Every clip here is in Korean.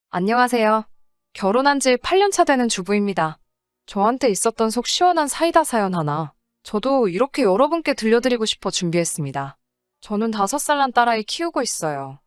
안녕하세요. 결혼한 지 8년 차 되는 주부입니다. 저한테 있었던 속 시원한 사이다 사연 하나. 저도 이렇게 여러분께 들려드리고 싶어 준비했습니다. 저는 5살 난 딸아이 키우고 있어요.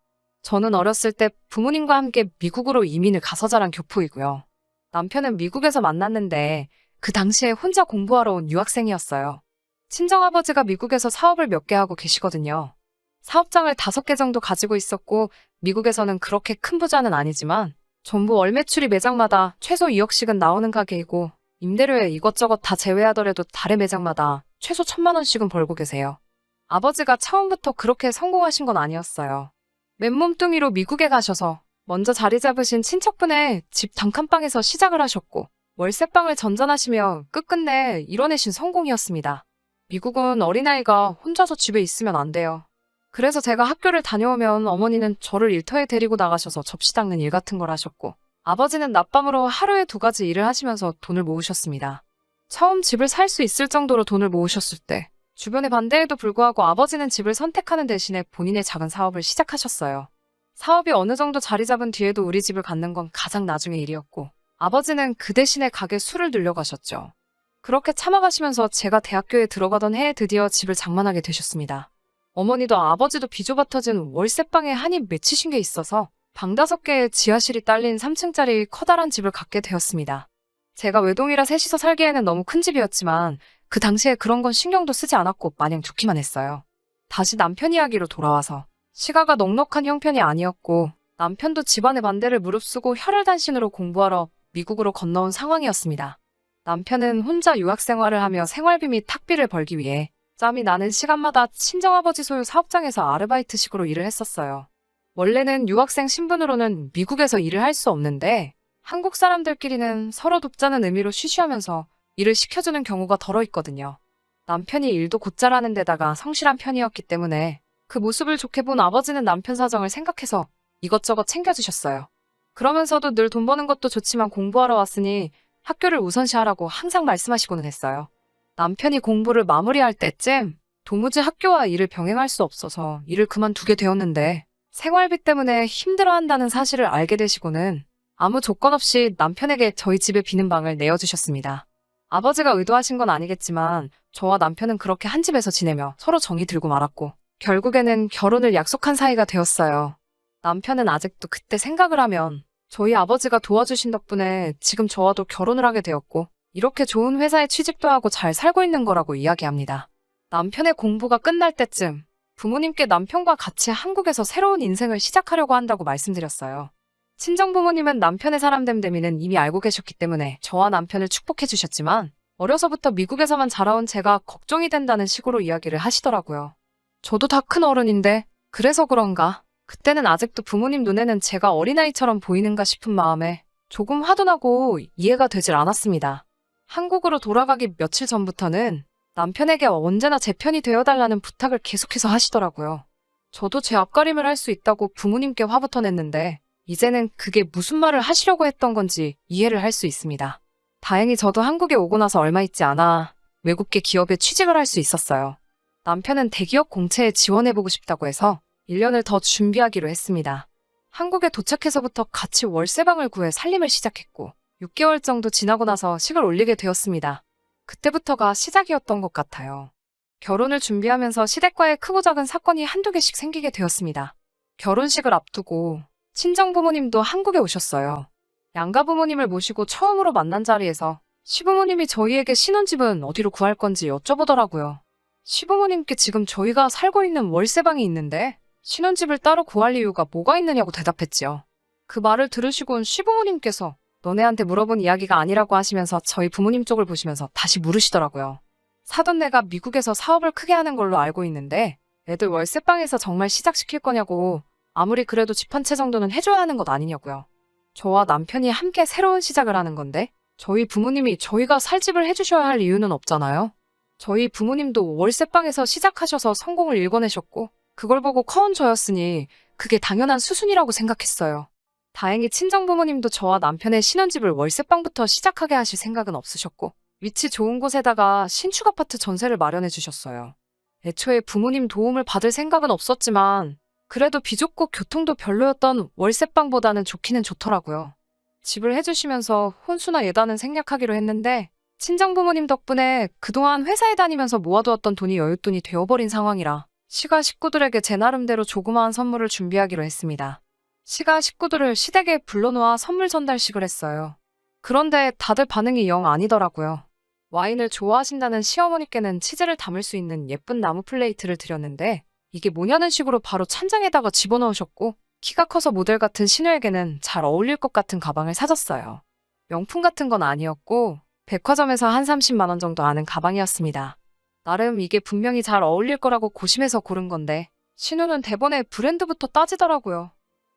저는 어렸을 때 부모님과 함께 미국으로 이민을 가서 자란 교포이고요. 남편은 미국에서 만났는데 그 당시에 혼자 공부하러 온 유학생이었어요. 친정아버지가 미국에서 사업을 몇 개 하고 계시거든요. 사업장을 5개 정도 가지고 있었고 미국에서는 그렇게 큰 부자는 아니지만 전부 월 매출이 매장마다 최소 2억씩은 나오는 가게이고 임대료에 이것저것 다 제외하더라도 달에 매장마다 최소 1,000만 원씩은 벌고 계세요. 아버지가 처음부터 그렇게 성공하신 건 아니었어요. 맨몸뚱이로 미국에 가셔서 먼저 자리 잡으신 친척분의 집 단칸방에서 시작을 하셨고 월세방을 전전하시며 끝끝내 이뤄내신 성공이었습니다. 미국은 어린아이가 혼자서 집에 있으면 안 돼요. 그래서 제가 학교를 다녀오면 어머니는 저를 일터에 데리고 나가셔서 접시 닦는 일 같은 걸 하셨고 아버지는 낮밤으로 하루에 2가지 일을 하시면서 돈을 모으셨습니다. 처음 집을 살 수 있을 정도로 돈을 모으셨을 때 주변의 반대에도 불구하고 아버지는 집을 선택하는 대신에 본인의 작은 사업을 시작하셨어요. 사업이 어느 정도 자리 잡은 뒤에도 우리 집을 갖는 건 가장 나중의 일이었고 아버지는 그 대신에 가게 수를 늘려가셨죠. 그렇게 참아가시면서 제가 대학교에 들어가던 해에 드디어 집을 장만하게 되셨습니다. 어머니도 아버지도 비좁아 터진 월세방에 한이 맺히신 게 있어서 방 5개에 지하실이 딸린 3층짜리 커다란 집을 갖게 되었습니다. 제가 외동이라 셋이서 살기에는 너무 큰 집이었지만 그 당시에 그런 건 신경도 쓰지 않았고 마냥 좋기만 했어요. 다시 남편 이야기로 돌아와서 시가가 넉넉한 형편이 아니었고 남편도 집안의 반대를 무릅쓰고 혈혈단신으로 공부하러 미국으로 건너온 상황이었습니다. 남편은 혼자 유학 생활을 하며 생활비 및 학비를 벌기 위해 짬이 나는 시간마다 친정아버지 소유 사업장에서 아르바이트식으로 일을 했었어요. 원래는 유학생 신분으로는 미국에서 일을 할 수 없는데 한국 사람들끼리는 서로 돕자는 의미로 쉬쉬하면서 일을 시켜주는 경우가 덜어 있거든요. 남편이 일도 곧잘 하는 데다가 성실한 편이었기 때문에 그 모습을 좋게 본 아버지는 남편 사정을 생각해서 이것저것 챙겨주셨어요. 그러면서도 늘 돈 버는 것도 좋지만 공부하러 왔으니 학교를 우선시하라고 항상 말씀하시고는 했어요. 남편이 공부를 마무리할 때쯤 도무지 학교와 일을 병행할 수 없어서 일을 그만두게 되었는데 생활비 때문에 힘들어한다는 사실을 알게 되시고는 아무 조건 없이 남편에게 저희 집에 비는 방을 내어주셨습니다. 아버지가 의도하신 건 아니겠지만 저와 남편은 그렇게 한 집에서 지내며 서로 정이 들고 말았고 결국에는 결혼을 약속한 사이가 되었어요. 남편은 아직도 그때 생각을 하면 저희 아버지가 도와주신 덕분에 지금 저와도 결혼을 하게 되었고 이렇게 좋은 회사에 취직도 하고 잘 살고 있는 거라고 이야기합니다. 남편의 공부가 끝날 때쯤 부모님께 남편과 같이 한국에서 새로운 인생을 시작하려고 한다고 말씀드렸어요. 친정부모님은 남편의 사람됨됨이는 이미 알고 계셨기 때문에 저와 남편을 축복해 주셨지만 어려서부터 미국에서만 자라온 제가 걱정이 된다는 식으로 이야기를 하시더라고요. 저도 다 큰 어른인데 그래서 그런가 그때는 아직도 부모님 눈에는 제가 어린아이처럼 보이는가 싶은 마음에 조금 화도 나고 이해가 되질 않았습니다. 한국으로 돌아가기 며칠 전부터는 남편에게 언제나 제 편이 되어달라는 부탁을 계속해서 하시더라고요. 저도 제 앞가림을 할 수 있다고 부모님께 화부터 냈는데 이제는 그게 무슨 말을 하시려고 했던 건지 이해를 할 수 있습니다. 다행히 저도 한국에 오고 나서 얼마 있지 않아 외국계 기업에 취직을 할 수 있었어요. 남편은 대기업 공채에 지원해보고 싶다고 해서 1년을 더 준비하기로 했습니다. 한국에 도착해서부터 같이 월세방을 구해 살림을 시작했고 6개월 정도 지나고 나서 식을 올리게 되었습니다. 그때부터가 시작이었던 것 같아요. 결혼을 준비하면서 시댁과의 크고 작은 사건이 한두 개씩 생기게 되었습니다. 결혼식을 앞두고 친정부모님도 한국에 오셨어요. 양가 부모님을 모시고 처음으로 만난 자리에서 시부모님이 저희에게 신혼집은 어디로 구할 건지 여쭤보더라고요. 시부모님께 지금 저희가 살고 있는 월세방이 있는데 신혼집을 따로 구할 이유가 뭐가 있느냐고 대답했지요. 그 말을 들으시곤 시부모님께서 너네한테 물어본 이야기가 아니라고 하시면서 저희 부모님 쪽을 보시면서 다시 물으시더라고요. 사돈네가 미국에서 사업을 크게 하는 걸로 알고 있는데 애들 월세방에서 정말 시작시킬 거냐고 아무리 그래도 집 한 채 정도는 해줘야 하는 것 아니냐고요. 저와 남편이 함께 새로운 시작을 하는 건데 저희 부모님이 저희가 살 집을 해주셔야 할 이유는 없잖아요. 저희 부모님도 월세방에서 시작하셔서 성공을 일궈내셨고 그걸 보고 커온 저였으니 그게 당연한 수순이라고 생각했어요. 다행히 친정부모님도 저와 남편의 신혼집을 월세방부터 시작하게 하실 생각은 없으셨고 위치 좋은 곳에다가 신축 아파트 전세를 마련해 주셨어요. 애초에 부모님 도움을 받을 생각은 없었지만 그래도 비좁고 교통도 별로였던 월세방보다는 좋기는 좋더라고요. 집을 해주시면서 혼수나 예단은 생략하기로 했는데 친정부모님 덕분에 그동안 회사에 다니면서 모아두었던 돈이 여윳돈이 되어버린 상황이라 시가 식구들에게 제 나름대로 조그마한 선물을 준비하기로 했습니다. 시가 식구들을 시댁에 불러놓아 선물 전달식을 했어요. 그런데 다들 반응이 영 아니더라고요. 와인을 좋아하신다는 시어머니께는 치즈를 담을 수 있는 예쁜 나무 플레이트를 드렸는데 이게 뭐냐는 식으로 바로 찬장에다가 집어넣으셨고 키가 커서 모델 같은 시누에게는 잘 어울릴 것 같은 가방을 사줬어요. 명품 같은 건 아니었고 백화점에서 한 30만 원 정도 하는 가방이었습니다. 나름 이게 분명히 잘 어울릴 거라고 고심해서 고른 건데 신우는 대번에 브랜드부터 따지더라고요.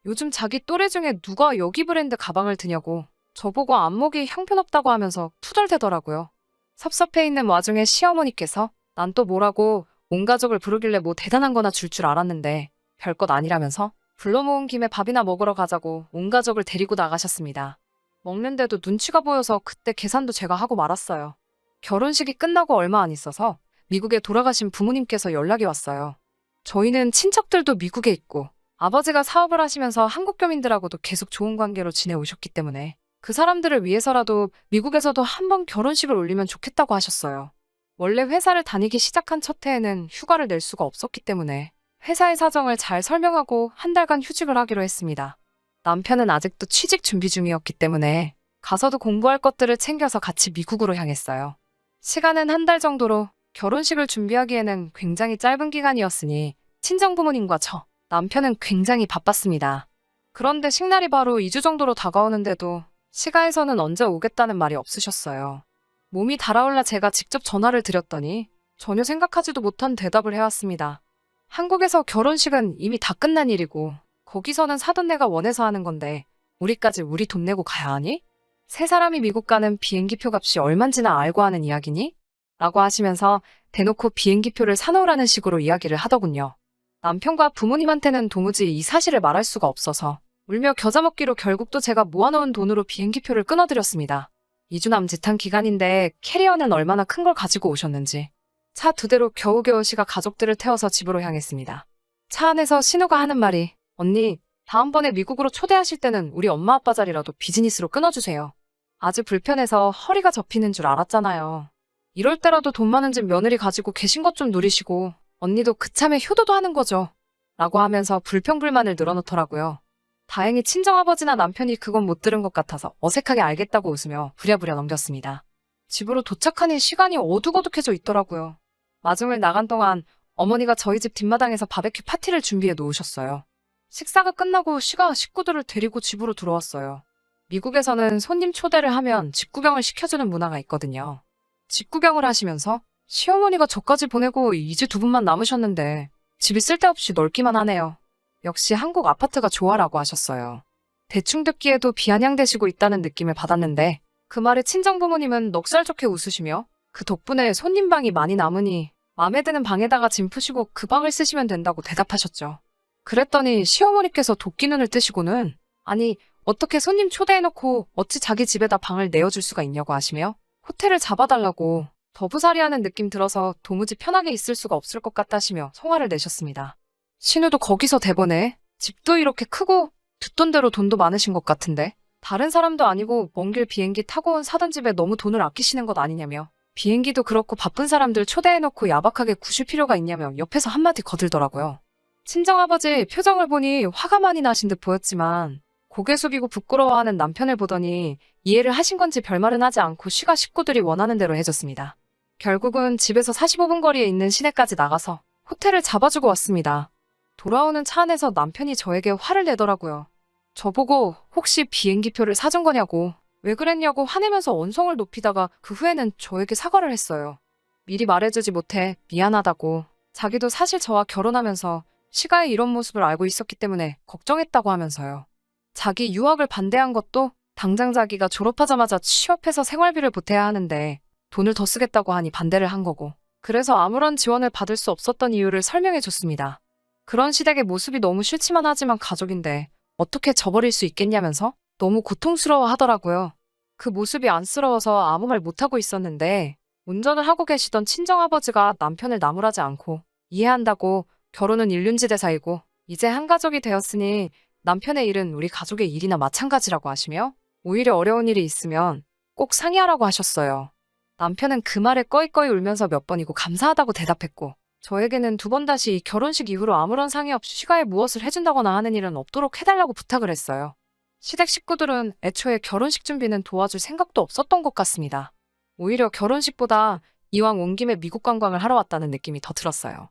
요즘 자기 또래 중에 누가 여기 브랜드 가방을 드냐고 저보고 안목이 형편없다고 하면서 투덜대더라고요. 섭섭해 있는 와중에 시어머니께서 난 또 뭐라고 온 가족을 부르길래 뭐 대단한 거나 줄 알았는데 별것 아니라면서 불러 모은 김에 밥이나 먹으러 가자고 온 가족을 데리고 나가셨습니다. 먹는데도 눈치가 보여서 그때 계산도 제가 하고 말았어요. 결혼식이 끝나고 얼마 안 있어서 미국에 돌아가신 부모님께서 연락이 왔어요. 저희는 친척들도 미국에 있고 아버지가 사업을 하시면서 한국 교민들하고도 계속 좋은 관계로 지내오셨기 때문에 그 사람들을 위해서라도 미국에서도 한번 결혼식을 올리면 좋겠다고 하셨어요. 원래 회사를 다니기 시작한 첫 해에는 휴가를 낼 수가 없었기 때문에 회사의 사정을 잘 설명하고 한 달간 휴직을 하기로 했습니다. 남편은 아직도 취직 준비 중이었기 때문에 가서도 공부할 것들을 챙겨서 같이 미국으로 향했어요. 시간은 한 달 정도로 결혼식을 준비하기에는 굉장히 짧은 기간이었으니 친정부모님과 저, 남편은 굉장히 바빴습니다. 그런데 식날이 바로 2주 정도로 다가오는데도 시가에서는 언제 오겠다는 말이 없으셨어요. 몸이 달아올라 제가 직접 전화를 드렸더니 전혀 생각하지도 못한 대답을 해왔습니다. 한국에서 결혼식은 이미 다 끝난 일이고 거기서는 사돈 내가 원해서 하는 건데 우리까지 우리 돈 내고 가야 하니? 세 사람이 미국 가는 비행기표 값이 얼만지나 알고 하는 이야기니? 라고 하시면서 대놓고 비행기표를 사놓으라는 식으로 이야기를 하더군요. 남편과 부모님한테는 도무지 이 사실을 말할 수가 없어서 울며 겨자 먹기로 결국 또 제가 모아놓은 돈으로 비행기표를 끊어드렸습니다. 2주 남짓한 기간인데 캐리어는 얼마나 큰 걸 가지고 오셨는지 차 2대로 겨우겨우 시가 가족들을 태워서 집으로 향했습니다. 차 안에서 신우가 하는 말이 언니, 다음번에 미국으로 초대하실 때는 우리 엄마 아빠 자리라도 비즈니스로 끊어주세요. 아주 불편해서 허리가 접히는 줄 알았잖아요. 이럴 때라도 돈 많은 집 며느리 가지고 계신 것 좀 누리시고 언니도 그참에 효도도 하는 거죠. 라고 하면서 불평불만을 늘어놓더라고요. 다행히 친정아버지나 남편이 그건 못 들은 것 같아서 어색하게 알겠다고 웃으며 부랴부랴 넘겼습니다. 집으로 도착하니 시간이 어둑어둑해져 있더라고요. 마중을 나간 동안 어머니가 저희 집 뒷마당에서 바베큐 파티를 준비해 놓으셨어요. 식사가 끝나고 시가 식구들을 데리고 집으로 들어왔어요. 미국에서는 손님 초대를 하면 직구경을 시켜주는 문화가 있거든요. 직구경을 하시면서 시어머니가 저까지 보내고 이제 2분만 남으셨는데 집이 쓸데없이 넓기만 하네요. 역시 한국 아파트가 좋아라고 하셨어요. 대충 듣기에도 비아냥대시고 있다는 느낌을 받았는데 그 말에 친정부모님은 넉살 좋게 웃으시며 그 덕분에 손님방이 많이 남으니 마음에 드는 방에다가 짐 푸시고 그 방을 쓰시면 된다고 대답하셨죠. 그랬더니 시어머니께서 도끼 눈을 뜨시고는 아니 어떻게 손님 초대해놓고 어찌 자기 집에다 방을 내어줄 수가 있냐고 하시며 호텔을 잡아달라고 더부살이하는 느낌 들어서 도무지 편하게 있을 수가 없을 것 같다시며 성화를 내셨습니다. 신우도 거기서 대번에 집도 이렇게 크고 듣던 대로 돈도 많으신 것 같은데 다른 사람도 아니고 먼 길 비행기 타고 온 사돈 집에 너무 돈을 아끼시는 것 아니냐며 비행기도 그렇고 바쁜 사람들 초대해놓고 야박하게 구실 필요가 있냐며 옆에서 한마디 거들더라고요. 친정아버지 표정을 보니 화가 많이 나신 듯 보였지만 고개 숙이고 부끄러워하는 남편을 보더니 이해를 하신 건지 별말은 하지 않고 시가 식구들이 원하는 대로 해줬습니다. 결국은 집에서 45분 거리에 있는 시내까지 나가서 호텔을 잡아주고 왔습니다. 돌아오는 차 안에서 남편이 저에게 화를 내더라고요. 저보고 혹시 비행기표를 사준 거냐고 왜 그랬냐고 화내면서 언성을 높이다가 그 후에는 저에게 사과를 했어요. 미리 말해주지 못해 미안하다고 자기도 사실 저와 결혼하면서 시가의 이런 모습을 알고 있었기 때문에 걱정했다고 하면서요. 자기 유학을 반대한 것도 당장 자기가 졸업하자마자 취업해서 생활비를 보태야 하는데 돈을 더 쓰겠다고 하니 반대를 한 거고 그래서 아무런 지원을 받을 수 없었던 이유를 설명해 줬습니다. 그런 시댁의 모습이 너무 싫지만 하지만 가족인데 어떻게 저버릴 수 있겠냐면서 너무 고통스러워 하더라고요. 그 모습이 안쓰러워서 아무 말 못하고 있었는데 운전을 하고 계시던 친정아버지가 남편을 나무라지 않고 이해한다고 결혼은 일륜지대 사이고 이제 한 가족이 되었으니 남편의 일은 우리 가족의 일이나 마찬가지라고 하시며 오히려 어려운 일이 있으면 꼭 상의하라고 하셨어요. 남편은 그 말에 꺼이꺼이 울면서 몇 번이고 감사하다고 대답했고 저에게는 두 번 다시 결혼식 이후로 아무런 상의 없이 시가에 무엇을 해준다거나 하는 일은 없도록 해달라고 부탁을 했어요. 시댁 식구들은 애초에 결혼식 준비는 도와줄 생각도 없었던 것 같습니다. 오히려 결혼식보다 이왕 온 김에 미국 관광을 하러 왔다는 느낌이 더 들었어요.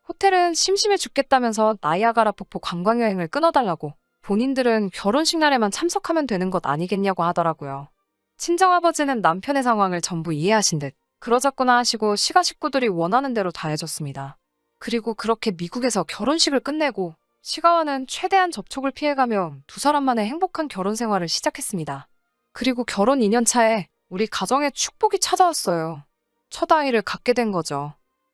호텔은 심심해 죽겠다면서 나이아가라 폭포 관광여행을 끊어달라고 본인들은 결혼식 날에만 참석하면 되는 것 아니겠냐고 하더라고요. 친정아버지는 남편의 상황을 전부 이해하신 듯 그러자꾸나 하시고 시가 식구들이 원하는 대로 다 해줬습니다. 그리고 그렇게 미국에서 결혼식을 끝내고 시가와는 최대한 접촉을 피해가며 두 사람만의 행복한 결혼 생활을 시작했습니다. 그리고 결혼 2년 차에 우리 가정에 축복이 찾아왔어요. 첫 아이를 갖게 된 거죠.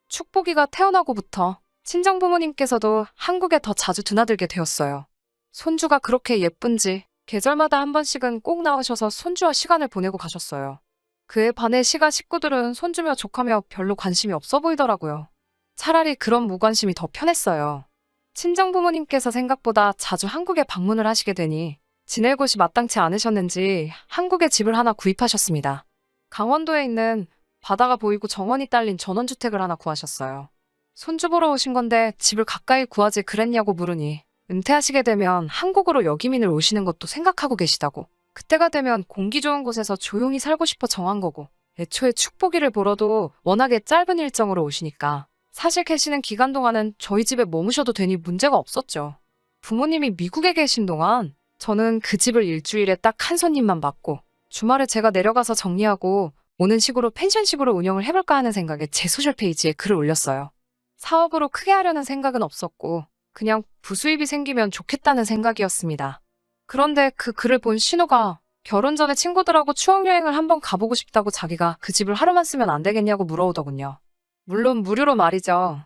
축복이가 태어나고부터 친정 부모님께서도 한국에 더 자주 드나들게 되었어요. 손주가 그렇게 예쁜지 계절마다 한 번씩은 꼭 나오셔서 손주와 시간을 보내고 가셨어요. 그에 반해 시가 식구들은 손주며 조카며 별로 관심이 없어 보이더라고요. 차라리 그런 무관심이 더 편했어요. 친정 부모님께서 생각보다 자주 한국에 방문을 하시게 되니 지낼 곳이 마땅치 않으셨는지 한국에 집을 하나 구입하셨습니다. 강원도에 있는 바다가 보이고 정원이 딸린 전원주택을 하나 구하셨어요. 손주 보러 오신 건데 집을 가까이 구하지 그랬냐고 물으니 은퇴하시게 되면 한국으로 여기민을 오시는 것도 생각하고 계시다고 그때가 되면 공기 좋은 곳에서 조용히 살고 싶어 정한 거고 애초에 축복이를 보러도 워낙에 짧은 일정으로 오시니까 사실 계시는 기간 동안은 저희 집에 머무셔도 되니 문제가 없었죠. 부모님이 미국에 계신 동안 저는 그 집을 일주일에 딱 한 손님만 받고 주말에 제가 내려가서 정리하고 오는 식으로 펜션식으로 운영을 해볼까 하는 생각에 제 소셜페이지에 글을 올렸어요. 사업으로 크게 하려는 생각은 없었고 그냥 부수입이 생기면 좋겠다는 생각이었습니다. 그런데 그 글을 본 신우가 결혼 전에 친구들하고 추억여행을 한번 가보고 싶다고 자기가 그 집을 하루만 쓰면 안 되겠냐고 물어오더군요. 물론 무료로 말이죠.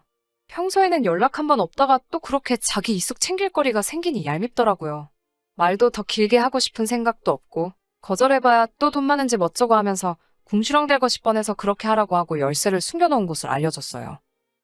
평소에는 연락 한번 없다가 또 그렇게 자기 이숙 챙길 거리가 생기니 얄밉더라고요. 말도 더 길게 하고 싶은 생각도 없고 거절해봐야 또 돈 많은 집 어쩌고 하면서 궁시렁댈 것이 뻔해서 그렇게 하라고 하고 열쇠를 숨겨놓은 곳을 알려줬어요.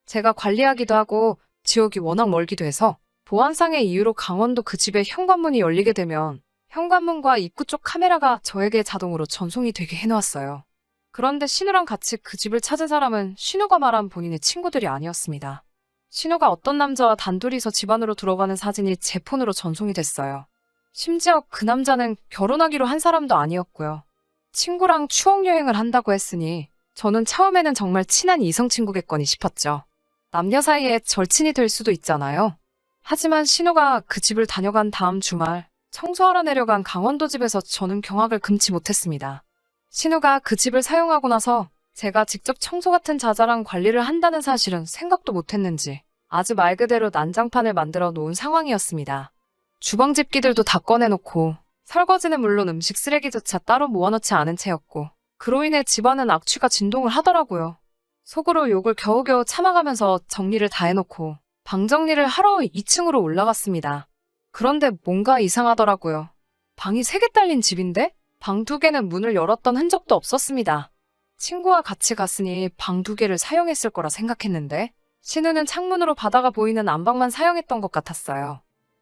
제가 관리하기도 하고 지역이 워낙 멀기도 해서 보안상의 이유로 강원도 그 집에 현관문이 열리게 되면 현관문과 입구 쪽 카메라가 저에게 자동으로 전송이 되게 해놓았어요. 그런데 신우랑 같이 그 집을 찾은 사람은 신우가 말한 본인의 친구들이 아니었습니다. 신우가 어떤 남자와 단둘이서 집 안으로 들어가는 사진이 제 폰으로 전송이 됐어요. 심지어 그 남자는 결혼하기로 한 사람도 아니었고요. 친구랑 추억여행을 한다고 했으니 저는 처음에는 정말 친한 이성 친구겠거니 싶었죠. 남녀 사이에 절친이 될 수도 있잖아요. 하지만 신우가 그 집을 다녀간 다음 주말 청소하러 내려간 강원도 집에서 저는 경악을 금치 못했습니다. 신우가 그 집을 사용하고 나서 제가 직접 청소 같은 자잘한 관리를 한다는 사실은 생각도 못했는지 아주 말 그대로 난장판을 만들어 놓은 상황이었습니다. 주방 집기들도 다 꺼내놓고 설거지는 물론 음식 쓰레기조차 따로 모아놓지 않은 채였고 그로 인해 집안은 악취가 진동을 하더라고요. 속으로 욕을 겨우겨우 참아가면서 정리를 다 해놓고 방 정리를 하러 2층으로 올라갔습니다. 그런데 뭔가 이상하더라고요. 방이 3개 딸린 집인데 방 2개는 문을 열었던 흔적도 없었습니다. 친구와 같이 갔으니 방 2개를 사용했을 거라 생각했는데 신우는 창문으로 바다가 보이는 안방만 사용했던 것 같았어요.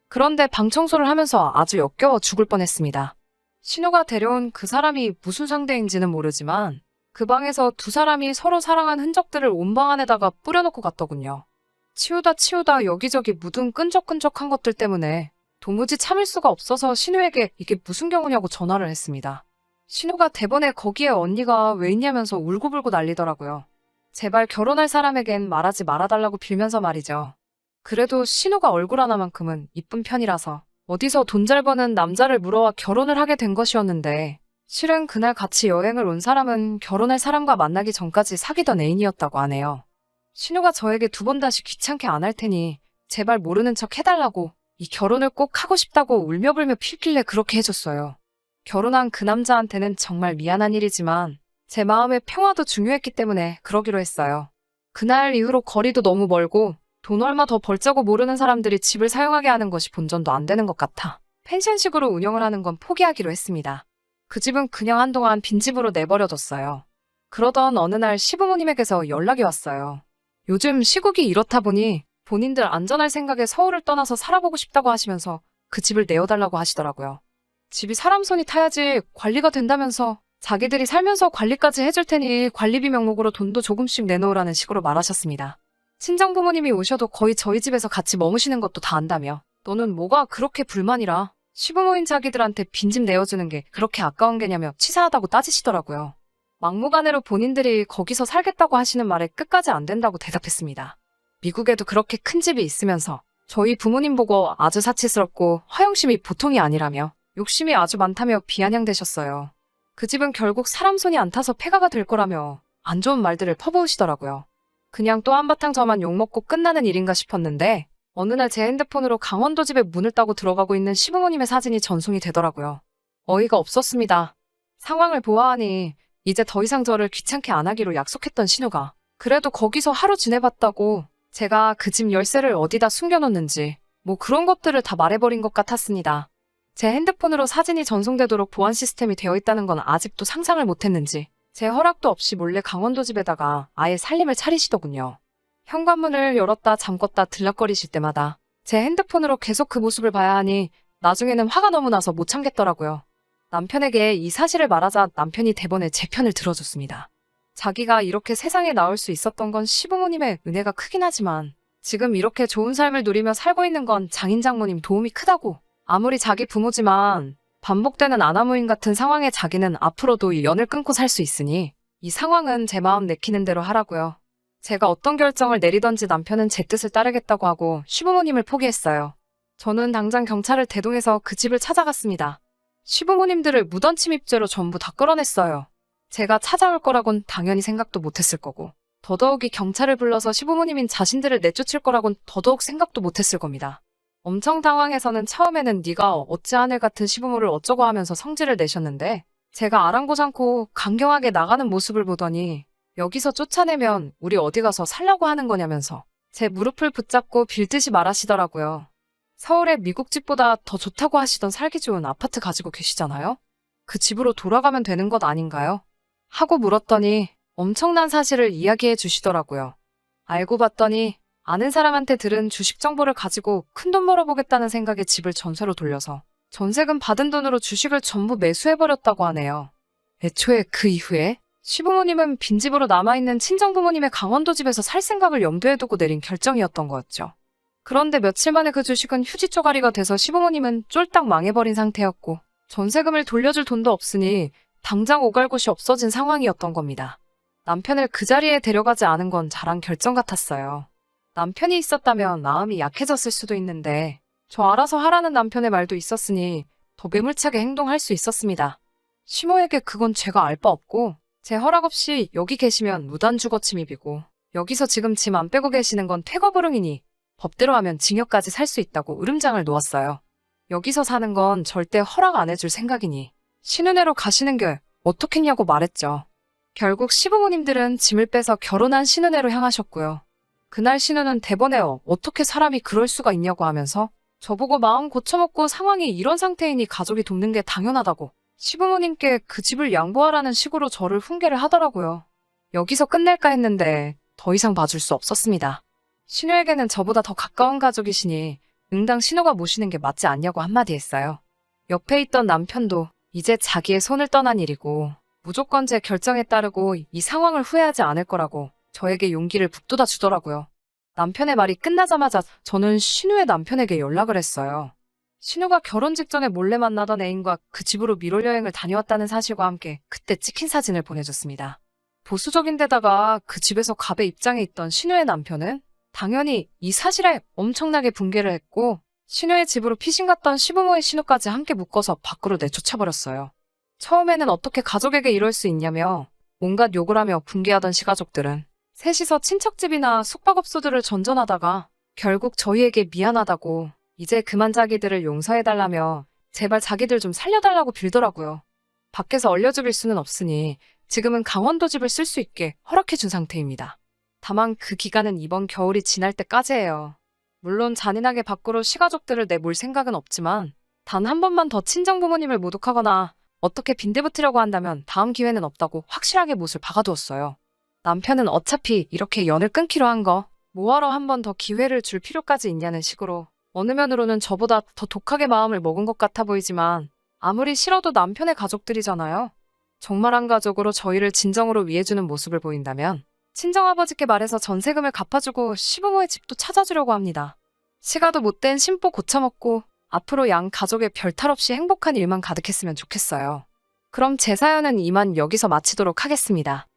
그런데 방 청소를 하면서 아주 역겨워 죽을 뻔했습니다. 신우가 데려온 그 사람이 무슨 상대인지는 모르지만 그 방에서 두 사람이 서로 사랑한 흔적들을 온 방 안에다가 뿌려놓고 갔더군요. 치우다 여기저기 묻은 끈적끈적한 것들 때문에 도무지 참을 수가 없어서 신우에게 이게 무슨 경우냐고 전화를 했습니다. 신우가 대번에 거기에 언니가 왜 있냐면서 울고불고 난리더라고요. 제발 결혼할 사람에겐 말하지 말아달라고 빌면서 말이죠. 그래도 신우가 얼굴 하나만큼은 이쁜 편이라서 어디서 돈 잘 버는 남자를 물어와 결혼을 하게 된 것이었는데 실은 그날 같이 여행을 온 사람은 결혼할 사람과 만나기 전까지 사귀던 애인이었다고 하네요. 신우가 저에게 2번 다시 귀찮게 안 할 테니 제발 모르는 척 해달라고 이 결혼을 꼭 하고 싶다고 울며불며 필길래 그렇게 해줬어요. 결혼한 그 남자한테는 정말 미안한 일이지만 제 마음의 평화도 중요했기 때문에 그러기로 했어요. 그날 이후로 거리도 너무 멀고 돈 얼마 더 벌자고 모르는 사람들이 집을 사용하게 하는 것이 본전도 안 되는 것 같아 펜션식으로 운영을 하는 건 포기하기로 했습니다. 그 집은 그냥 한동안 빈집으로 내버려뒀어요. 그러던 어느 날 시부모님에게서 연락이 왔어요. 요즘 시국이 이렇다 보니 본인들 안전할 생각에 서울을 떠나서 살아보고 싶다고 하시면서 그 집을 내어달라고 하시더라고요. 집이 사람 손이 타야지 관리가 된다면서 자기들이 살면서 관리까지 해줄 테니 관리비 명목으로 돈도 조금씩 내놓으라는 식으로 말하셨습니다. 친정부모님이 오셔도 거의 저희 집에서 같이 머무시는 것도 다 안다며 너는 뭐가 그렇게 불만이라 시부모인 자기들한테 빈집 내어주는 게 그렇게 아까운 게냐며 치사하다고 따지시더라고요. 막무가내로 본인들이 거기서 살겠다고 하시는 말에 끝까지 안 된다고 대답했습니다. 미국에도 그렇게 큰 집이 있으면서 저희 부모님 보고 아주 사치스럽고 허영심이 보통이 아니라며 욕심이 아주 많다며 비아냥대셨어요. 그 집은 결국 사람 손이 안 타서 폐가가 될 거라며 안 좋은 말들을 퍼부으시더라고요. 그냥 또 한바탕 저만 욕먹고 끝나는 일인가 싶었는데 어느 날 제 핸드폰으로 강원도 집에 문을 따고 들어가고 있는 시부모님의 사진이 전송이 되더라고요. 어이가 없었습니다. 상황을 보아하니 이제 더 이상 저를 귀찮게 안 하기로 약속했던 신우가 그래도 거기서 하루 지내봤다고 제가 그 집 열쇠를 어디다 숨겨놓는지 뭐 그런 것들을 다 말해버린 것 같았습니다. 제 핸드폰으로 사진이 전송되도록 보안 시스템이 되어 있다는 건 아직도 상상을 못했는지 제 허락도 없이 몰래 강원도 집에다가 아예 살림을 차리시더군요. 현관문을 열었다 잠궜다 들락거리실 때마다 제 핸드폰으로 계속 그 모습을 봐야 하니 나중에는 화가 너무 나서 못 참겠더라고요. 남편에게 이 사실을 말하자 남편이 대번에 제 편을 들어줬습니다. 자기가 이렇게 세상에 나올 수 있었던 건 시부모님의 은혜가 크긴 하지만 지금 이렇게 좋은 삶을 누리며 살고 있는 건 장인 장모님 도움이 크다고. 아무리 자기 부모지만 반복되는 아나무인 같은 상황에 자기는 앞으로도 이 연을 끊고 살 수 있으니 이 상황은 제 마음 내키는 대로 하라고요. 제가 어떤 결정을 내리던지 남편은 제 뜻을 따르겠다고 하고 시부모님을 포기했어요. 저는 당장 경찰을 대동해서 그 집을 찾아갔습니다. 시부모님들을 무단 침입죄로 전부 다 끌어냈어요. 제가 찾아올 거라곤 당연히 생각도 못했을 거고 더더욱이 경찰을 불러서 시부모님인 자신들을 내쫓을 거라곤 더더욱 생각도 못했을 겁니다. 엄청 당황해서는 처음에는 네가 어찌 하늘 같은 시부모를 어쩌고 하면서 성질을 내셨는데 제가 아랑곳않고 강경하게 나가는 모습을 보더니 여기서 쫓아내면 우리 어디 가서 살라고 하는 거냐면서 제 무릎을 붙잡고 빌듯이 말하시더라고요. 서울의 미국 집보다 더 좋다고 하시던 살기 좋은 아파트 가지고 계시잖아요? 그 집으로 돌아가면 되는 것 아닌가요? 하고 물었더니 엄청난 사실을 이야기해 주시더라고요. 알고 봤더니 아는 사람한테 들은 주식 정보를 가지고 큰돈 벌어보겠다는 생각에 집을 전세로 돌려서 전세금 받은 돈으로 주식을 전부 매수해버렸다고 하네요. 애초에 그 이후에 시부모님은 빈집으로 남아있는 친정부모님의 강원도 집에서 살 생각을 염두에 두고 내린 결정이었던 거였죠. 그런데 며칠 만에 그 주식은 휴지 쪼가리가 돼서 시부모님은 쫄딱 망해버린 상태였고 전세금을 돌려줄 돈도 없으니 당장 오갈 곳이 없어진 상황이었던 겁니다. 남편을 그 자리에 데려가지 않은 건 잘한 결정 같았어요. 남편이 있었다면 마음이 약해졌을 수도 있는데 저 알아서 하라는 남편의 말도 있었으니 더 매몰차게 행동할 수 있었습니다. 시모에게 그건 제가 알 바 없고 제 허락 없이 여기 계시면 무단 주거 침입이고 여기서 지금 짐 안 빼고 계시는 건 퇴거불응이니 법대로 하면 징역까지 살 수 있다고 으름장을 놓았어요. 여기서 사는 건 절대 허락 안 해줄 생각이니 신은혜로 가시는 게 어떻겠냐고 말했죠. 결국 시부모님들은 짐을 빼서 결혼한 신은혜로 향하셨고요. 그날 신우는 대번에 어떻게 사람이 그럴 수가 있냐고 하면서 저보고 마음 고쳐먹고 상황이 이런 상태이니 가족이 돕는 게 당연하다고 시부모님께 그 집을 양보하라는 식으로 저를 훈계를 하더라고요. 여기서 끝낼까 했는데 더 이상 봐줄 수 없었습니다. 신우에게는 저보다 더 가까운 가족이시니 응당 신우가 모시는 게 맞지 않냐고 한마디 했어요. 옆에 있던 남편도 이제 자기의 손을 떠난 일이고 무조건 제 결정에 따르고 이 상황을 후회하지 않을 거라고 저에게 용기를 북돋아 주더라고요. 남편의 말이 끝나자마자 저는 신우의 남편에게 연락을 했어요. 신우가 결혼 직전에 몰래 만나던 애인과 그 집으로 미롤 여행을 다녀왔다는 사실과 함께 그때 찍힌 사진을 보내줬습니다. 보수적인 데다가 그 집에서 갑의 입장에 있던 신우의 남편은 당연히 이 사실에 엄청나게 분개를 했고 신우의 집으로 피신 갔던 시부모의 신우까지 함께 묶어서 밖으로 내쫓아버렸어요. 처음에는 어떻게 가족에게 이럴 수 있냐며 온갖 욕을 하며 분개하던 시가족들은 셋이서 친척집이나 숙박업소들을 전전하다가 결국 저희에게 미안하다고 이제 그만 자기들을 용서해달라며 제발 자기들 좀 살려달라고 빌더라고요. 밖에서 얼려 죽일 수는 없으니 지금은 강원도 집을 쓸 수 있게 허락해준 상태입니다. 다만 그 기간은 이번 겨울이 지날 때까지예요. 물론 잔인하게 밖으로 시가족들을 내몰 생각은 없지만 단 한 번만 더 친정부모님을 모독하거나 어떻게 빈대붙으려고 한다면 다음 기회는 없다고 확실하게 못을 박아두었어요. 남편은 어차피 이렇게 연을 끊기로 한 거 뭐하러 한 번 더 기회를 줄 필요까지 있냐는 식으로 어느 면으로는 저보다 더 독하게 마음을 먹은 것 같아 보이지만 아무리 싫어도 남편의 가족들이잖아요. 정말 한가족으로 저희를 진정으로 위해주는 모습을 보인다면 친정아버지께 말해서 전세금을 갚아주고 시부모의 집도 찾아주려고 합니다. 시가도 못된 심보 고쳐먹고 앞으로 양 가족의 별탈 없이 행복한 일만 가득했으면 좋겠어요. 그럼 제 사연은 이만 여기서 마치도록 하겠습니다.